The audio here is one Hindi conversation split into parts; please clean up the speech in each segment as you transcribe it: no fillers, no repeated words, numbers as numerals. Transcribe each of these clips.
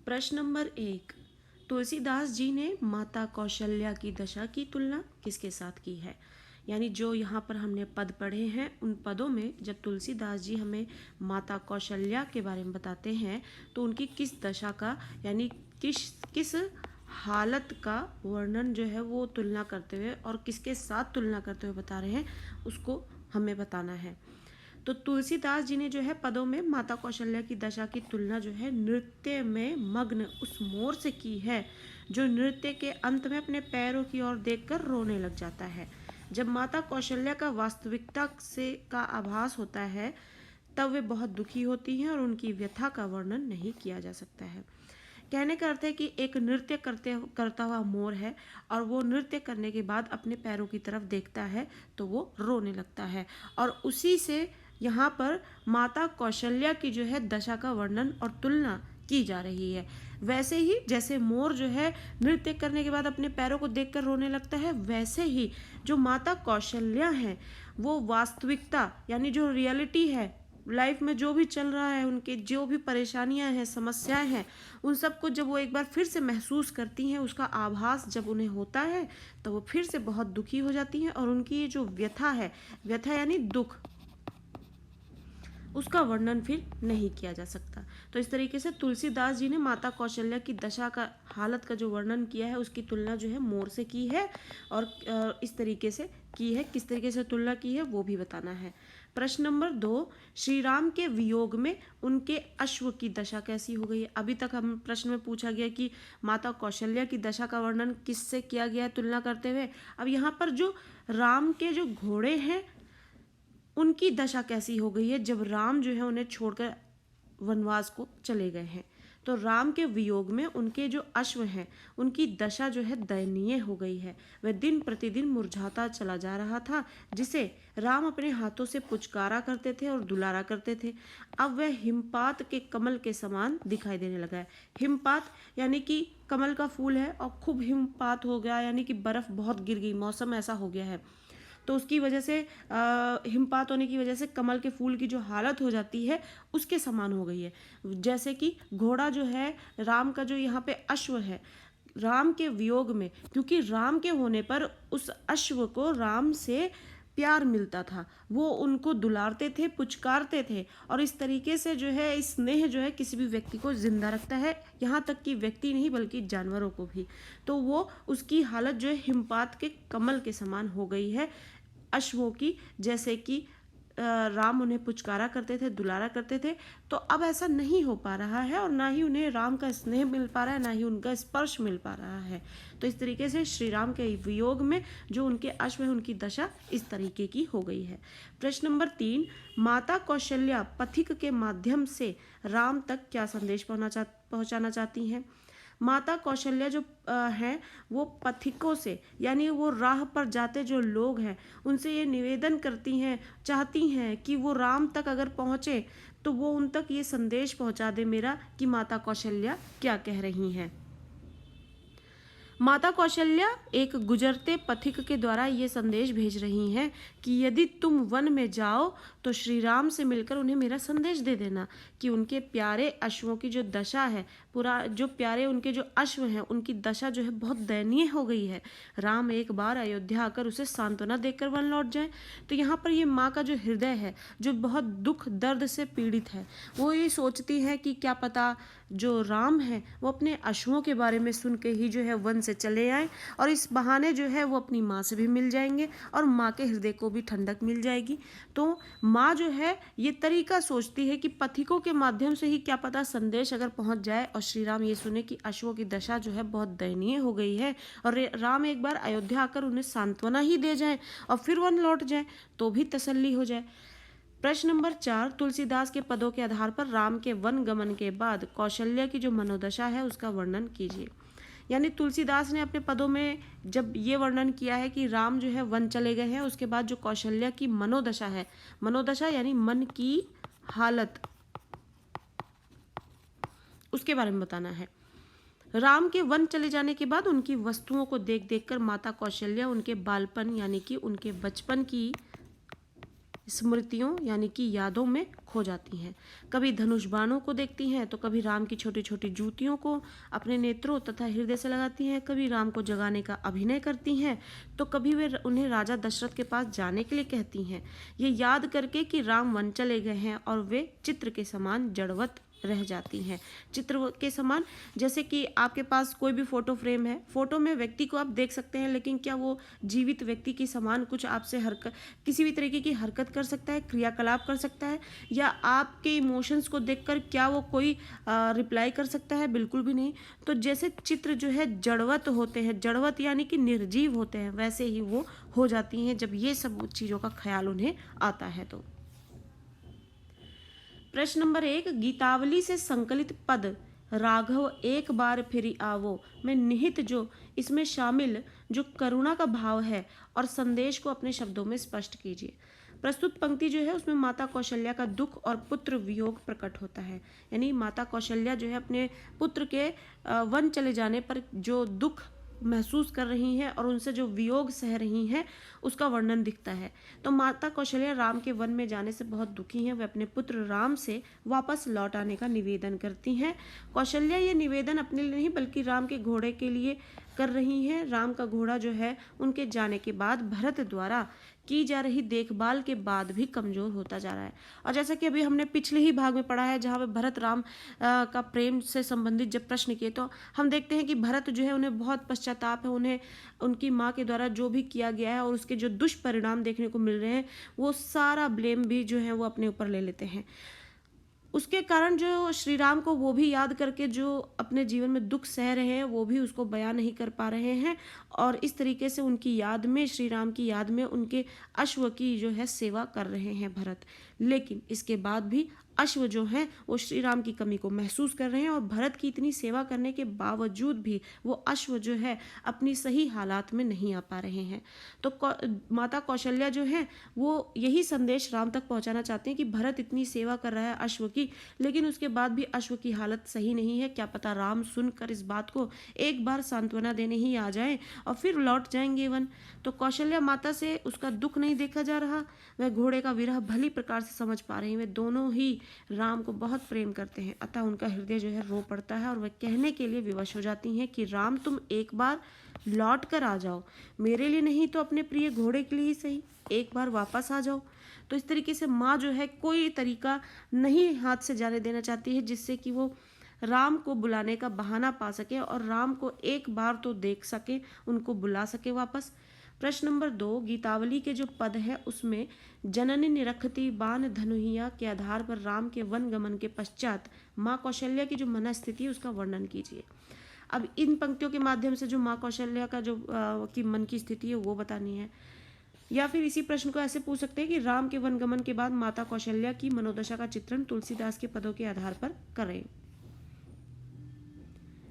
प्रश्न नंबर 1, तुलसीदास जी ने माता कौशल्या की दशा की तुलना किसके साथ की है? यानी जो यहाँ पर हमने पद पढ़े हैं उन पदों में जब तुलसीदास जी हमें माता कौशल्या के बारे में बताते हैं तो उनकी किस दशा का यानी किस किस हालत का वर्णन जो है वो तुलना करते हुए और किसके साथ तुलना करते हुए बता रहे हैं उसको हमें बताना है। तो तुलसीदास जी ने जो है पदों में माता कौशल्या की दशा की तुलना जो है नृत्य में मग्न उस मोर से की है जो नृत्य के अंत में अपने पैरों की ओर देखकर रोने लग जाता है। जब माता कौशल्या का वास्तविकता से का आभास होता है तब वे बहुत दुखी होती हैं और उनकी व्यथा का वर्णन नहीं किया जा सकता है। कहने का अर्थ है कि एक नृत्य करता हुआ मोर है और वो नृत्य करने के बाद अपने पैरों की तरफ देखता है तो वो रोने लगता है और उसी से यहाँ पर माता कौशल्या की जो है दशा का वर्णन और तुलना की जा रही है। वैसे ही जैसे मोर जो है नृत्य करने के बाद अपने पैरों को देखकर रोने लगता है, वैसे ही जो माता कौशल्या है वो वास्तविकता यानी जो रियलिटी है लाइफ में जो भी चल रहा है उनके जो भी परेशानियां हैं समस्याएं हैं उन सबको जब वो एक बार फिर से महसूस करती हैं उसका आभास जब उन्हें होता है तो वो फिर से बहुत दुखी हो जाती हैं और उनकी ये जो व्यथा है, व्यथा यानी दुख, उसका वर्णन फिर नहीं किया जा सकता। तो इस तरीके से तुलसीदास जी ने माता कौशल्या की दशा का हालत का जो वर्णन किया है उसकी तुलना जो है मोर से की है और इस तरीके से की है, किस तरीके से तुलना की है वो भी बताना है। प्रश्न नंबर 2, श्री राम के वियोग में उनके अश्व की दशा कैसी हो गई है? अभी तक हम प्रश्न में पूछा गया कि माता कौशल्या की दशा का वर्णन किससे किया गया है तुलना करते हुए। अब यहाँ पर जो राम के जो घोड़े हैं उनकी दशा कैसी हो गई है जब राम जो है उन्हें छोड़कर वनवास को चले गए हैं। तो राम के वियोग में उनके जो अश्व हैं उनकी दशा जो है दयनीय हो गई है। वह दिन प्रतिदिन मुरझाता चला जा रहा था जिसे राम अपने हाथों से पुचकारा करते थे और दुलारा करते थे। अब वह हिमपात के कमल के समान दिखाई देने लगा है। हिमपात यानी कि कमल का फूल है और खूब हिमपात हो गया यानी कि बर्फ बहुत गिर गई, मौसम ऐसा हो गया है तो उसकी वजह से हिमपात होने की वजह से कमल के फूल की जो हालत हो जाती है उसके समान हो गई है। जैसे कि घोड़ा जो है राम का जो यहाँ पे अश्व है राम के वियोग में, क्योंकि राम के होने पर उस अश्व को राम से प्यार मिलता था, वो उनको दुलारते थे, पुचकारते थे और इस तरीके से जो है स्नेह जो है किसी भी व्यक्ति को जिंदा रखता है, यहाँ तक कि व्यक्ति नहीं बल्कि जानवरों को भी। तो वो उसकी हालत जो है हिमपात के कमल के समान हो गई है अश्वों की, जैसे कि राम उन्हें पुचकारा करते थे, दुलारा करते थे। तो अब ऐसा नहीं हो पा रहा है और ना ही उन्हें राम का स्नेह मिल पा रहा है, ना ही उनका स्पर्श मिल पा रहा है। तो इस तरीके से श्री राम के वियोग में जो उनके अश्व है उनकी दशा इस तरीके की हो गई है। प्रश्न नंबर 3, माता कौशल्या पथिक के माध्यम से राम तक क्या संदेश पहुंचाना चाहती हैं? माता कौशल्या जो हैं वो पथिकों से यानी वो राह पर जाते जो लोग हैं उनसे ये निवेदन करती हैं, चाहती हैं कि वो राम तक अगर पहुँचे तो वो उन तक ये संदेश पहुँचा दे मेरा कि माता कौशल्या क्या कह रही हैं। माता कौशल्या एक गुजरते पथिक के द्वारा ये संदेश भेज रही हैं कि यदि तुम वन में जाओ तो श्री राम से मिलकर उन्हें मेरा संदेश दे देना कि उनके प्यारे अश्वों की जो दशा है, पूरा जो प्यारे उनके जो अश्व हैं उनकी दशा जो है बहुत दयनीय हो गई है। राम एक बार अयोध्या आकर उसे सांत्वना देकर वन लौट जाए। तो यहाँ पर ये माँ का जो हृदय है जो बहुत दुख दर्द से पीड़ित है, वो ये सोचती है कि क्या पता जो राम है वो अपने अश्वों के बारे में सुन के ही जो है वन से चले आए और इस बहाने जो है वो अपनी माँ से भी मिल जाएंगे और माँ के हृदय को भी ठंडक मिल जाएगी। तो माँ जो है ये तरीका सोचती है कि पथिकों के माध्यम से ही क्या पता संदेश अगर पहुँच जाए और श्री राम ये सुने कि अश्वों की दशा जो है बहुत दयनीय हो गई है और राम एक बार अयोध्या आकर उन्हें सांत्वना ही दे जाए और फिर वन लौट जाए तो भी तसल्ली हो जाए। प्रश्न नंबर 4, तुलसीदास के पदों के आधार पर राम के वन गमन के बाद कौशल्या की जो मनोदशा है उसका वर्णन कीजिए। यानी तुलसीदास ने अपने पदों में जब ये वर्णन किया है कि राम जो है वन चले गए हैं उसके बाद जो कौशल्या की मनोदशा है, मनोदशा यानी मन की हालत, उसके बारे में बताना है। राम के वन चले जाने के बाद उनकी वस्तुओं को देख देख कर माता कौशल्या उनके बालपन यानी कि उनके बचपन की स्मृतियों यानी कि यादों में खो जाती हैं। कभी धनुष बाणों को देखती हैं तो कभी राम की छोटी छोटी जूतियों को अपने नेत्रों तथा हृदय से लगाती हैं, कभी राम को जगाने का अभिनय करती हैं तो कभी वे उन्हें राजा दशरथ के पास जाने के लिए कहती हैं, ये याद करके कि राम वन चले गए हैं और वे चित्र के समान जड़वत रह जाती हैं। चित्र के समान, जैसे कि आपके पास कोई भी फोटो फ्रेम है, फोटो में व्यक्ति को आप देख सकते हैं, लेकिन क्या वो जीवित व्यक्ति के समान कुछ आपसे हरकत, किसी भी तरीके की हरकत कर सकता है, क्रियाकलाप कर सकता है, या आपके इमोशंस को देखकर क्या वो कोई रिप्लाई कर सकता है? बिल्कुल भी नहीं। तो जैसे चित्र जो है जड़वत होते हैं, जड़वत यानी कि निर्जीव होते हैं, वैसे ही वो हो जाती हैं जब ये सब चीज़ों का ख्याल उन्हें आता है। तो प्रश्न नंबर 1, गीतावली से संकलित पद राघव एक बार फिरी आवो में निहित जो इसमें शामिल जो करुणा का भाव है और संदेश को अपने शब्दों में स्पष्ट कीजिए। प्रस्तुत पंक्ति जो है उसमें माता कौशल्या का दुख और पुत्र वियोग प्रकट होता है, यानी माता कौशल्या जो है अपने पुत्र के वन चले जाने पर जो दुख महसूस कर रही हैं और उनसे जो वियोग सह रही हैं उसका वर्णन दिखता है। तो माता कौशल्या राम के वन में जाने से बहुत दुखी हैं, वे अपने पुत्र राम से वापस लौट आने का निवेदन करती हैं। कौशल्या ये निवेदन अपने लिए नहीं बल्कि राम के घोड़े के लिए कर रही हैं। राम का घोड़ा जो है उनके जाने के बाद भरत द्वारा की जा रही देखभाल के बाद भी कमजोर होता जा रहा है। और जैसा कि अभी हमने पिछले ही भाग में पढ़ा है, जहाँ पे भरत राम का प्रेम से संबंधित जब प्रश्न किए, तो हम देखते हैं कि भरत जो है उन्हें बहुत पश्चाताप है, उन्हें उनकी माँ के द्वारा जो भी किया गया है और उसके जो दुष्परिणाम देखने को मिल रहे हैं वो सारा ब्लेम भी जो है वो अपने ऊपर ले लेते हैं। उसके कारण जो श्री राम को वो भी याद करके जो अपने जीवन में दुख सह रहे हैं वो भी उसको बयान नहीं कर पा रहे हैं, और इस तरीके से उनकी याद में, श्री राम की याद में उनके अश्व की जो है सेवा कर रहे हैं भरत। लेकिन इसके बाद भी अश्व जो हैं वो श्री राम की कमी को महसूस कर रहे हैं, और भरत की इतनी सेवा करने के बावजूद भी वो अश्व जो है अपनी सही हालात में नहीं आ पा रहे हैं। तो माता कौशल्या जो है वो यही संदेश राम तक पहुंचाना चाहते हैं कि भरत इतनी सेवा कर रहा है अश्व की, लेकिन उसके बाद भी अश्व की हालत सही नहीं है। क्या पता राम सुनकर इस बात को एक बार सांत्वना देने ही आ जाएं और फिर लौट जाएंगे वन। तो कौशल्या माता से उसका दुख नहीं देखा जा रहा, वह घोड़े का विरह भली प्रकार से समझ पा रही हैं। वे दोनों ही राम को बहुत प्रेम करते हैं, अतः उनका हृदय जो है रो पड़ता है और वह कहने के लिए विवश हो जाती हैं कि राम तुम एक बार लौट कर आ जाओ, मेरे लिए नहीं तो अपने प्रिय घोड़े के लिए ही सही, एक बार वापस आ जाओ। तो इस तरीके से माँ जो है कोई तरीका नहीं हाथ से जाने देना चाहती है जिससे कि वो राम को बुलाने का बहाना पा सके और राम को एक बार तो देख सके, उनको बुला सके वापस। प्रश्न नंबर 2, गीतावली के जो पद है उसमें जननी निरखती बाण धनुहिया के आधार पर राम के वन गमन के पश्चात माँ कौशल्या की जो मनस्थिति है उसका वर्णन कीजिए। अब इन पंक्तियों के माध्यम से जो माँ कौशल्या का जो की मन की स्थिति है वो बतानी है। या फिर इसी प्रश्न को ऐसे पूछ सकते हैं कि राम के वनगमन के बाद माता कौशल्या की मनोदशा का चित्रण तुलसीदास के पदों के आधार पर करें।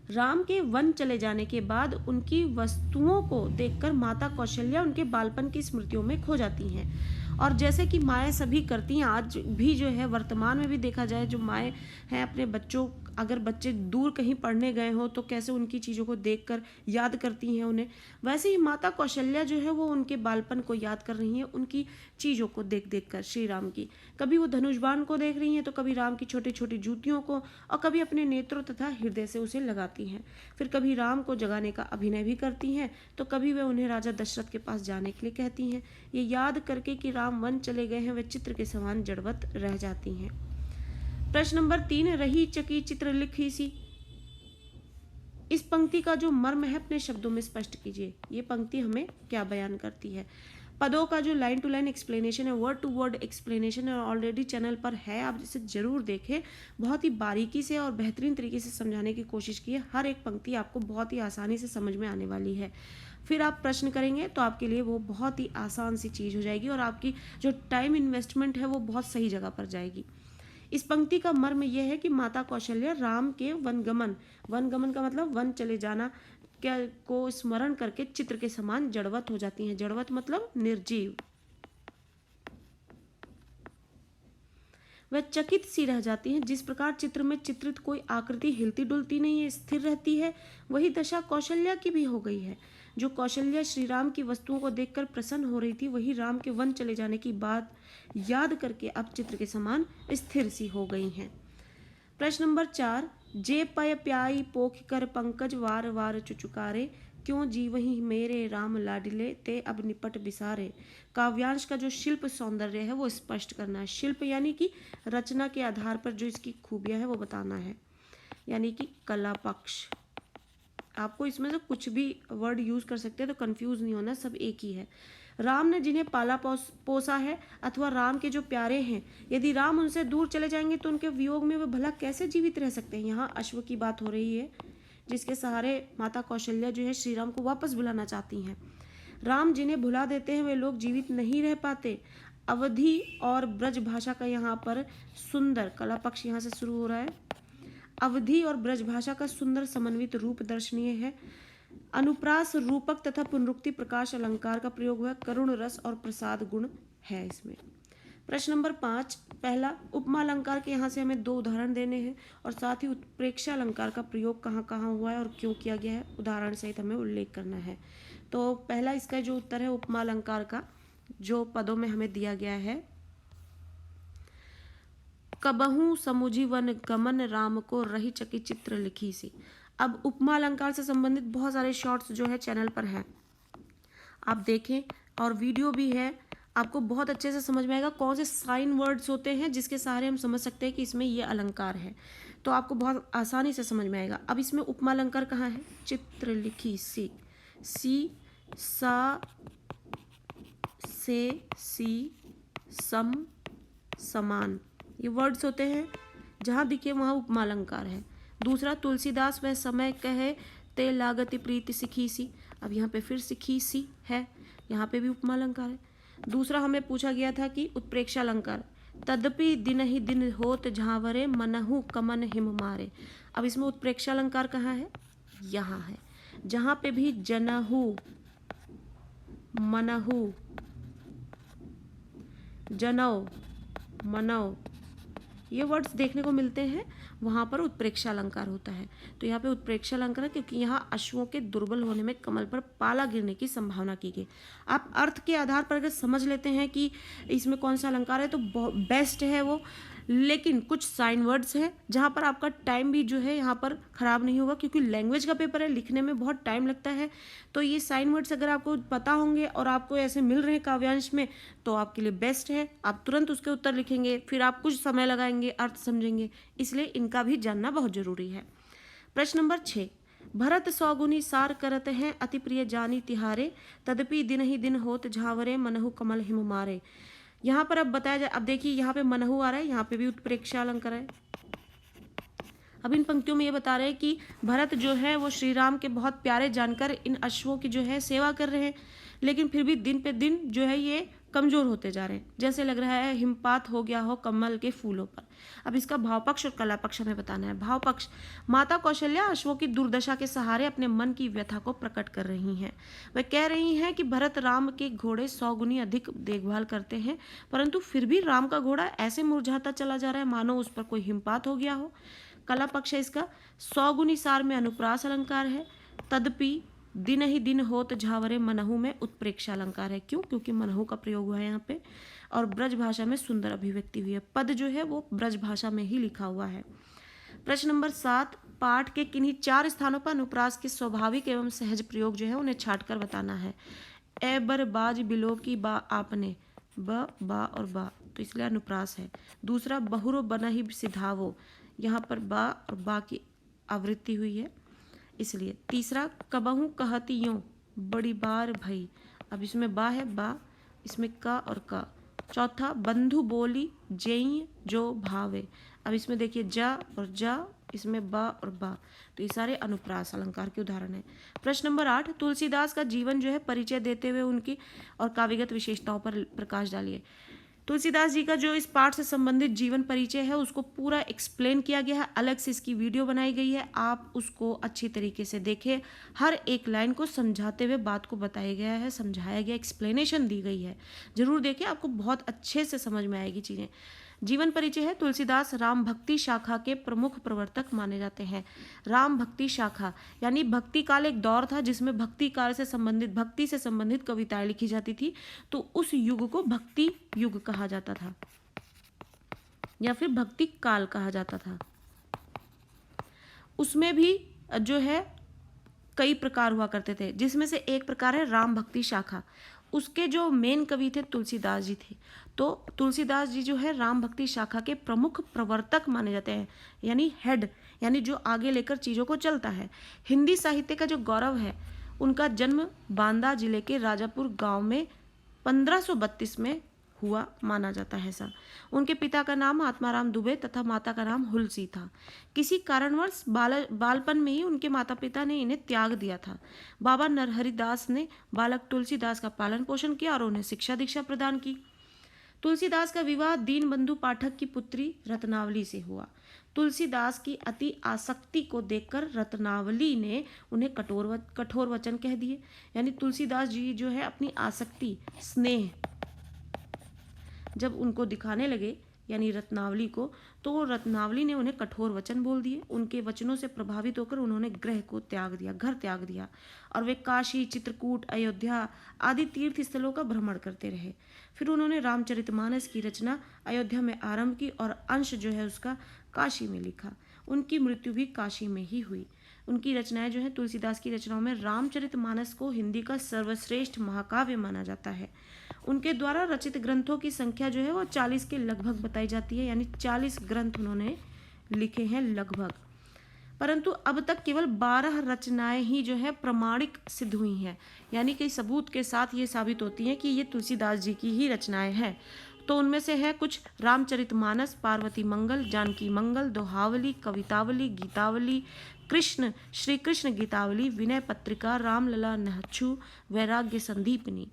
राम के वन चले जाने के बाद उनकी वस्तुओं को देखकर माता कौशल्या उनके बालपन की स्मृतियों में खो जाती हैं, और जैसे कि माएँ सभी करती हैं, आज भी जो है वर्तमान में भी देखा जाए जो माएँ हैं अपने बच्चों, अगर बच्चे दूर कहीं पढ़ने गए हो तो कैसे उनकी चीज़ों को देखकर याद करती हैं उन्हें, वैसे ही माता कौशल्या जो है वो उनके बालपन को याद कर रही हैं उनकी चीज़ों को देख देख कर श्री राम की। कभी वो धनुष बाण को देख रही हैं तो कभी राम की छोटी छोटी जूतियों को, और कभी अपने नेत्रों तथा हृदय से उसे लगाती हैं। फिर कभी राम को जगाने का अभिनय भी करती हैं तो कभी वे उन्हें राजा दशरथ के पास जाने के लिए कहती हैं। ये याद करके कि राम वन चले गए हैं वे चित्र के समान जड़वत रह जाती हैं। प्रश्न नंबर 3, रही चकी चित्र लिखी सी, इस पंक्ति का जो मर्म है अपने शब्दों में स्पष्ट कीजिए। ये पंक्ति हमें क्या बयान करती है? पदों का जो लाइन टू लाइन एक्सप्लेनेशन है, वर्ड टू वर्ड एक्सप्लेनेशन है, ऑलरेडी चैनल पर है, आप इसे जरूर देखें। बहुत ही बारीकी से और बेहतरीन तरीके से समझाने की कोशिश की है, हर एक पंक्ति आपको बहुत ही आसानी से समझ में आने वाली है। फिर आप प्रश्न करेंगे तो आपके लिए वो बहुत ही आसान सी चीज़ हो जाएगी और आपकी जो टाइम इन्वेस्टमेंट है वो बहुत सही जगह पर जाएगी। इस पंक्ति का मर्म यह है कि माता कौशल्या राम के वनगमन, वनगमन का मतलब वन चले जाना क्या को स्मरण करके चित्र के समान जड़वत हो जाती हैं। जड़वत मतलब निर्जीव। वह चकित सी रह जाती हैं। जिस प्रकार चित्र में चित्रित कोई आकृति हिलती डुलती नहीं है, स्थिर रहती है, वही दशा कौशल्या की भी हो गई है। जो कौशल्या श्री राम की वस्तुओं को देखकर प्रसन्न हो रही थी, वही राम के वन चले जाने की बात याद करके अब चित्र के समान स्थिर सी हो गई हैं। प्रश्न नंबर 4, जे पय प्याई पोख कर पंकज वार वार चुचुकारे, क्यों जीवहि मेरे राम लाडिले ते अब निपट बिसारे। काव्यांश का जो शिल्प सौंदर्य है वो स्पष्ट करना है। शिल्प यानी कि रचना के आधार पर जो इसकी खूबियां है वो बताना है, यानी कि कला पक्ष। आपको इसमें से कुछ भी वर्ड यूज कर सकते हैं, तो कंफ्यूज नहीं होना, सब एक ही है। राम ने जिन्हें पाला पोसा है अथवा राम के जो प्यारे हैं, यदि राम उनसे दूर चले जाएंगे तो उनके वियोग में वे भला कैसे जीवित रह सकते हैं। यहाँ अश्व की बात हो रही है, जिसके सहारे माता कौशल्या जो है श्री राम को वापस बुलाना चाहती हैं। राम जिन्हें भुला देते हैं वे लोग जीवित नहीं रह पाते। अवधि और ब्रज भाषा का यहाँ पर सुंदर कला पक्ष यहाँ से शुरू हो रहा है। अवधि और ब्रज भाषा का सुंदर समन्वित रूप दर्शनीय है। अनुप्रास, रूपक तथा पुनरुक्ति प्रकाश अलंकार का प्रयोग हुआ। करुण रस और प्रसाद गुण है इसमें। प्रश्न नंबर 5, पहला उपमा अलंकार के यहाँ से हमें 2 उदाहरण देने हैं और साथ ही उत्प्रेक्षा अलंकार का प्रयोग कहाँ कहाँ हुआ है और क्यों किया गया है, उदाहरण सहित हमें उल्लेख करना है। तो पहला इसका जो उत्तर है उपमा अलंकार का, जो पदों में हमें दिया गया है, कबहू समुझी वन गमन राम को रही चकी चित्र लिखी सी। अब उपमा अलंकार से संबंधित बहुत सारे शॉर्ट्स जो है चैनल पर है, आप देखें, और वीडियो भी है। आपको बहुत अच्छे से समझ में आएगा कौन से साइन वर्ड्स होते हैं जिसके सहारे हम समझ सकते हैं कि इसमें ये अलंकार है, तो आपको बहुत आसानी से समझ में आएगा। अब इसमें उपमा अलंकार कहाँ है, चित्र लिखी सी, सी सा से सी सम समान, ये वर्ड्स होते हैं, जहाँ दिखे वहाँ उपमा अलंकार है। दूसरा, तुलसीदास वह समय कहे ते लागति प्रीति सिखी सी। अब यहाँ पे फिर सिखी सी है, यहाँ पे भी उपमा अलंकार है। दूसरा हमें पूछा गया था कि उत्प्रेक्षा अलंकार, तदपि दिन ही दिन होत झांवरे मनहु कमन हिम मारे। अब इसमें उत्प्रेक्षा अलंकार कहाँ है, यहाँ है, जहाँ पे भी जनहु, मनहु, जनौ, मनौ ये वर्ड्स देखने को मिलते हैं, वहाँ पर उत्प्रेक्षा अलंकार होता है। तो यहाँ पे उत्प्रेक्षा अलंकार है क्योंकि यहाँ अश्वों के दुर्बल होने में कमल पर पाला गिरने की संभावना की गई। आप अर्थ के आधार पर अगर समझ लेते हैं कि इसमें कौन सा अलंकार है तो बेस्ट है वो, लेकिन कुछ साइन वर्ड्स हैं जहाँ पर आपका टाइम भी जो है यहाँ पर ख़राब नहीं होगा, क्योंकि लैंग्वेज का पेपर है, लिखने में बहुत टाइम लगता है। तो ये साइन वर्ड्स अगर आपको पता होंगे और आपको ऐसे मिल रहे हैं काव्यांश में तो आपके लिए बेस्ट है, आप तुरंत उसके उत्तर लिखेंगे, फिर आप कुछ समय लगाएंगे, अर्थ समझेंगे, इसलिए इनका भी जानना बहुत जरूरी है। प्रश्न नंबर 6, भरत सौगुनी सार करत हैं अति प्रिय जानी तिहारे, तदपि दिन ही दिन होत झावरे मनहु कमल हिम मारे। यहाँ पर अब बताया जाए, अब देखिए यहाँ पे मनहु आ रहा है, यहाँ पे भी उत्प्रेक्षा अलंकार है। अब इन पंक्तियों में ये बता रहे हैं कि भरत जो है वो श्री राम के बहुत प्यारे जानकर इन अश्वों की जो है सेवा कर रहे हैं, लेकिन फिर भी दिन पे दिन जो है ये कमजोर होते जा रहे हैं, जैसे लग रहा है हिमपात हो गया हो कमल के फूलों पर। अब इसका भाव पक्ष और कला पक्ष हमें बताना है। भाव पक्ष, माता कौशल्या अश्वों की दुर्दशा के सहारे अपने मन की व्यथा को प्रकट कर रही हैं। वह कह रही हैं कि भरत राम के घोड़े 100 गुनी अधिक देखभाल करते हैं, परंतु फिर भी राम का घोड़ा ऐसे मुरझाता चला जा रहा है मानो उस पर कोई हिमपात हो गया हो। कला पक्ष है इसका, 100 गुनी सार में अनुप्रास अलंकार है, तदपि दिन ही दिन होत झावरे मनहु में उत्प्रेक्षा अलंकार है। क्यों, क्योंकि मनहु का प्रयोग हुआ है यहाँ पे, और ब्रज भाषा में सुंदर अभिव्यक्ति हुई है, पद जो है वो ब्रज भाषा में ही लिखा हुआ है। प्रश्न नंबर 7, पाठ के किन्हीं 4 स्थानों पर अनुप्रास के स्वाभाविक एवं सहज प्रयोग जो है उन्हें छांटकर बताना है। ए बर बाज बिलो की बा आपने, ब बा और बा, तो इसलिए अनुप्रास है। दूसरा, बहुरो बना ही सिधावो, यहाँ पर बा और बा की आवृत्ति हुई है इसलिए। तीसरा, कबहू कहती यों बड़ी बार भई, अब इसमें बा है, बा, इसमें का और का। चौथा, बंधु बोली जेई जो भावे, अब इसमें देखिए जा और जा, इसमें बा और बा, तो ये सारे अनुप्रास अलंकार के उदाहरण हैं। प्रश्न नंबर 8, तुलसीदास का जीवन जो है परिचय देते हुए उनकी और काव्यगत विशेषताओं पर प्रकाश डालिए। तुलसीदास जी का जो इस पाठ से संबंधित जीवन परिचय है उसको पूरा एक्सप्लेन किया गया है, अलग से इसकी वीडियो बनाई गई है, आप उसको अच्छी तरीके से देखें। हर एक लाइन को समझाते हुए बात को बताया गया है, समझाया गया, एक्सप्लेनेशन दी गई है, जरूर देखें, आपको बहुत अच्छे से समझ में आएगी चीज़ें। जीवन परिचय है, तुलसीदास राम भक्ति शाखा के प्रमुख प्रवर्तक माने जाते हैं। राम भक्ति शाखा यानी भक्ति काल एक दौर था जिसमें भक्ति काल से संबंधित, भक्ति से संबंधित कविताएं लिखी जाती थी, तो उस युग को भक्ति युग कहा जाता था या फिर भक्ति काल कहा जाता था। उसमें भी जो है कई प्रकार हुआ करते थे, जिसमें से एक प्रकार है राम भक्ति शाखा। उसके जो मेन कवि थे तुलसीदास जी थे, तो तुलसीदास जी जो है राम भक्ति शाखा के प्रमुख प्रवर्तक माने जाते हैं, यानी हेड, यानी जो आगे लेकर चीज़ों को चलता है। हिंदी साहित्य का जो गौरव है, उनका जन्म बांदा जिले के राजापुर गांव में 1532 में हुआ माना जाता है ऐसा। उनके पिता का नाम आत्माराम दुबे तथा माता का नाम हुलसी था। किसी कारणवश बालपन में ही उनके माता पिता ने इन्हें त्याग दिया था। बाबा नरहरि दास ने बालक तुलसीदास का पालन पोषण किया और उन्हें शिक्षा दीक्षा प्रदान की। तुलसीदास का विवाह दीनबंधु पाठक की पुत्री रत्नावली से हुआ। तुलसीदास की अति आसक्ति को देखकर रत्नावली ने उन्हें कठोर वचन कह दिए। यानी तुलसीदास जी जो है अपनी आसक्ति, स्नेह जब उनको दिखाने लगे यानी रत्नावली को, तो रत्नावली ने उन्हें कठोर वचन बोल दिए। उनके वचनों से प्रभावित होकर उन्होंने गृह को त्याग दिया, घर त्याग दिया, और वे काशी, चित्रकूट, अयोध्या आदि तीर्थ स्थलों का भ्रमण करते रहे। फिर उन्होंने रामचरितमानस की रचना अयोध्या में आरंभ की और अंश जो है उसका काशी में लिखा। उनकी मृत्यु भी काशी में ही हुई। उनकी रचनाएं जो है, तुलसीदास की रचनाओं में रामचरितमानस को हिंदी का सर्वश्रेष्ठ महाकाव्य माना जाता है। उनके द्वारा रचित ग्रंथों की संख्या जो है वो 40 के लगभग बताई जाती है, यानी 40 ग्रंथ उन्होंने लिखे हैं लगभग। परंतु अब तक केवल 12 रचनाएं ही जो है प्रमाणिक सिद्ध हुई हैं, यानी कि सबूत के साथ ये साबित होती हैं कि ये तुलसीदास जी की ही रचनाएं हैं। तो उनमें से है कुछ रामचरितमानस, पार्वती मंगल, जानकी मंगल, दोहावली, कवितावली, गीतावली, कृष्ण, श्री कृष्ण गीतावली, विनय पत्रिका, रामलला, नहछु, वैराग्य संदीपनी।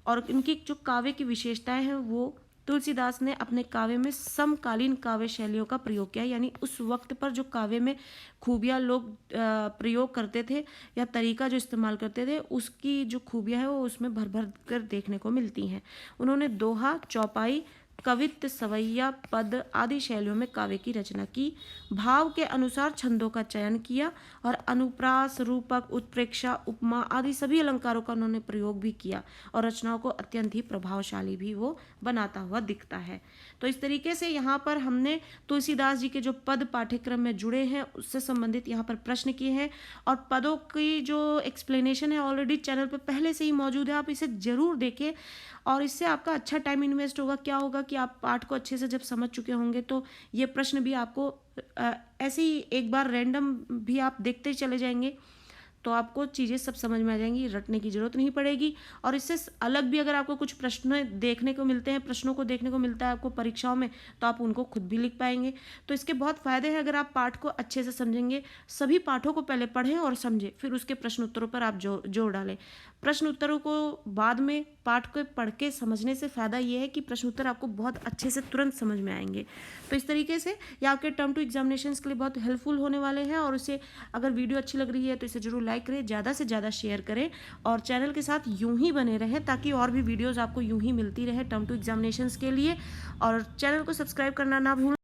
और इनकी जो काव्य की विशेषताएं हैं, वो तुलसीदास ने अपने काव्य में समकालीन काव्य शैलियों का प्रयोग किया, यानी उस वक्त पर जो काव्य में खूबियाँ लोग प्रयोग करते थे या तरीका जो इस्तेमाल करते थे, उसकी जो खूबियाँ हैं वो उसमें भर भर कर देखने को मिलती हैं। उन्होंने दोहा, चौपाई, कवित्त, सवैया, पद आदि शैलियों में काव्य की रचना की। भाव के अनुसार छंदों का चयन किया और अनुप्रास, रूपक, उत्प्रेक्षा, उपमा आदि सभी अलंकारों का उन्होंने प्रयोग भी किया और रचनाओं को अत्यंत ही प्रभावशाली भी वो बनाता हुआ दिखता है। तो इस तरीके से यहाँ पर हमने तुलसीदास जी के जो पद पाठ्यक्रम में जुड़े हैं उससे संबंधित यहाँ पर प्रश्न किए हैं, और पदों की जो एक्सप्लेनेशन है ऑलरेडी चैनल पर पहले से ही मौजूद है, आप इसे ज़रूर देखें और इससे आपका अच्छा टाइम इन्वेस्ट होगा। क्या होगा कि आप पाठ को अच्छे से जब समझ चुके होंगे तो ये प्रश्न भी आपको ऐसे ही एक बार रैंडम भी आप देखते चले जाएंगे, तो आपको चीज़ें सब समझ में आ जाएंगी, रटने की ज़रूरत नहीं पड़ेगी। और इससे अलग भी अगर आपको कुछ प्रश्न देखने को मिलते हैं, प्रश्नों को देखने को मिलता है आपको परीक्षाओं में, तो आप उनको खुद भी लिख पाएंगे। तो इसके बहुत फ़ायदे हैं अगर आप पाठ को अच्छे से समझेंगे। सभी पाठों को पहले पढ़ें और समझें, फिर उसके प्रश्न उत्तरों पर आप जोर डालें। प्रश्न उत्तरों को बाद में पाठ को पढ़ के समझने से फ़ायदा ये है कि प्रश्न उत्तर आपको बहुत अच्छे से तुरंत समझ में आएंगे। तो इस तरीके से ये आपके टर्म टू एग्जामिनेशंस के लिए बहुत हेल्पफुल होने वाले हैं। और इसे अगर वीडियो अच्छी लग रही है तो इसे जरूर लाइक करें, ज़्यादा से ज़्यादा शेयर करें और चैनल के साथ यूं ही बने रहें ताकि और भी वीडियोज़ आपको यूं ही मिलती रहे टर्म टू एग्जामिनेशंस के लिए। और चैनल को सब्सक्राइब करना ना भूलें।